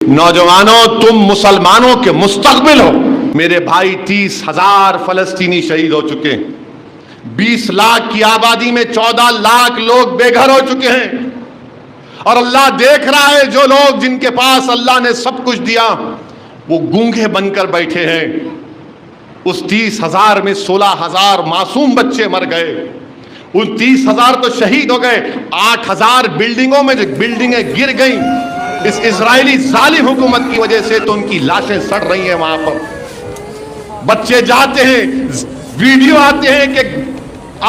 نوجوانوں، تم مسلمانوں کے مستقبل ہو۔ میرے بھائی 30,000 فلسطینی شہید ہو چکے ہیں، 20 لاکھ کی آبادی میں 14 لاکھ لوگ بے گھر ہو چکے ہیں، اور اللہ دیکھ رہا ہے جو لوگ جن کے پاس اللہ نے سب کچھ دیا وہ گونگے بن کر بیٹھے ہیں۔ اس 30,000 میں 16,000 معصوم بچے مر گئے، ان 30,000 تو شہید ہو گئے، 8,000 بلڈنگوں میں جو بلڈنگیں گر گئیں اس اسرائیلی ظالم حکومت کی وجہ سے، تو ان کی لاشیں سڑ رہی ہیں وہاں پر۔ بچے جاتے ہیں، ویڈیو آتے ہیں کہ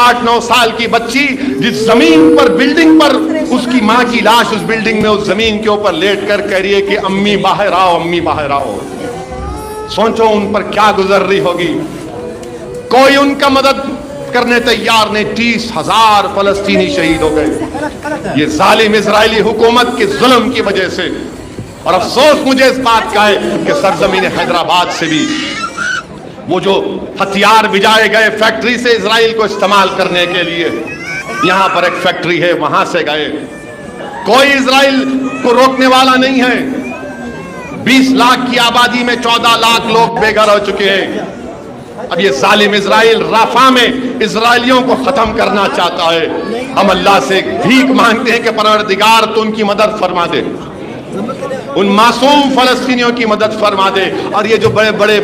8-9 سال کی بچی جس زمین پر بلڈنگ پر اس کی ماں کی لاش اس بلڈنگ میں اس زمین کے اوپر لیٹ کر کہہ رہی ہے کہ امی باہر آؤ، امی باہر آؤ۔ سوچو ان پر کیا گزر رہی ہوگی۔ کوئی ان کا مدد کرنے تیار نہیں، 30,000 فلسطینی شہید ہو گئے یہ ظالم اسرائیلی حکومت کے ظلم کی وجہ سے۔ اور افسوس مجھے اس بات کا ہے کہ سرزمین حیدرآباد سے بھی وہ جو ہتھیار بھجائے گئے فیکٹری سے اسرائیل کو استعمال کرنے کے لیے، یہاں پر ایک فیکٹری ہے وہاں سے گئے، کوئی اسرائیل کو روکنے والا نہیں ہے۔ 20 لاکھ کی آبادی میں 14 لاکھ لوگ بے گھر ہو چکے ہیں۔ اب یہ ظالم اسرائیل رافع میں اسرائیلیوں کو ختم کرنا چاہتا ہے۔ ہم اللہ سے بھیک مانگتے ہیں کہ پروردگار تو ان کی مدد فرما دے، ان معصوم فلسطینیوں کی مدد فرما دے۔ اور یہ جو بڑے بڑے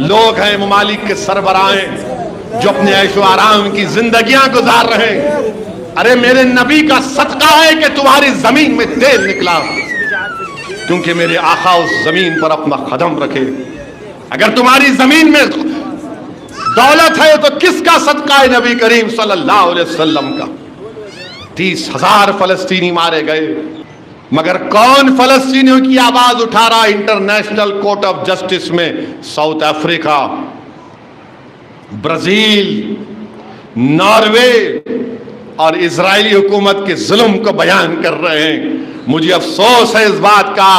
لوگ ہیں، ممالک کے سربراہ ہیں جو اپنے عیش و آرام کی زندگیاں گزار رہے ہیں، ارے میرے نبی کا صدقہ ہے کہ تمہاری زمین میں تیل نکلا، کیونکہ میرے آقا اس زمین پر اپنا قدم رکھے۔ اگر تمہاری زمین میں دولت ہے تو کس کا صدقہ ہے؟ نبی کریم صلی اللہ علیہ وسلم کا۔ 30,000 فلسطینی مارے گئے، مگر کون فلسطینیوں کی آواز اٹھا رہا انٹرنیشنل کورٹ آف جسٹس میں؟ ساؤتھ افریقہ، برازیل، ناروے، اور اسرائیلی حکومت کے ظلم کو بیان کر رہے ہیں۔ مجھے افسوس ہے اس بات کا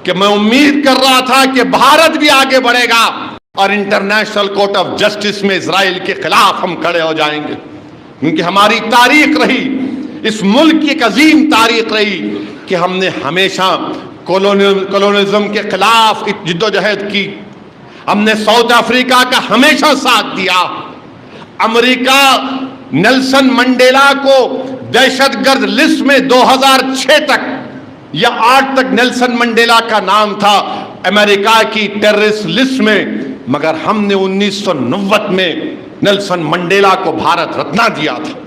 کہ میں امید کر رہا تھا کہ بھارت بھی آگے بڑھے گا اور انٹرنیشنل کورٹ آف جسٹس میں اسرائیل کے خلاف ہم کھڑے ہو جائیں گے، کیونکہ ہماری تاریخ رہی، اس ملک کی ایک عظیم تاریخ رہی کہ ہم نے ہمیشہ کولونیلزم کے خلاف جد و جہد کی، ہم نے ساؤتھ افریقہ کا ہمیشہ ساتھ دیا۔ امریکہ نیلسن منڈیلا کو دہشت گرد لسٹ میں 2006 تک یا 8 تک نیلسن منڈیلا کا نام تھا امریکہ کی ٹیررسٹ لسٹ میں، مگر ہم نے 1990 میں نیلسن منڈیلا کو بھارت رتنا دیا تھا۔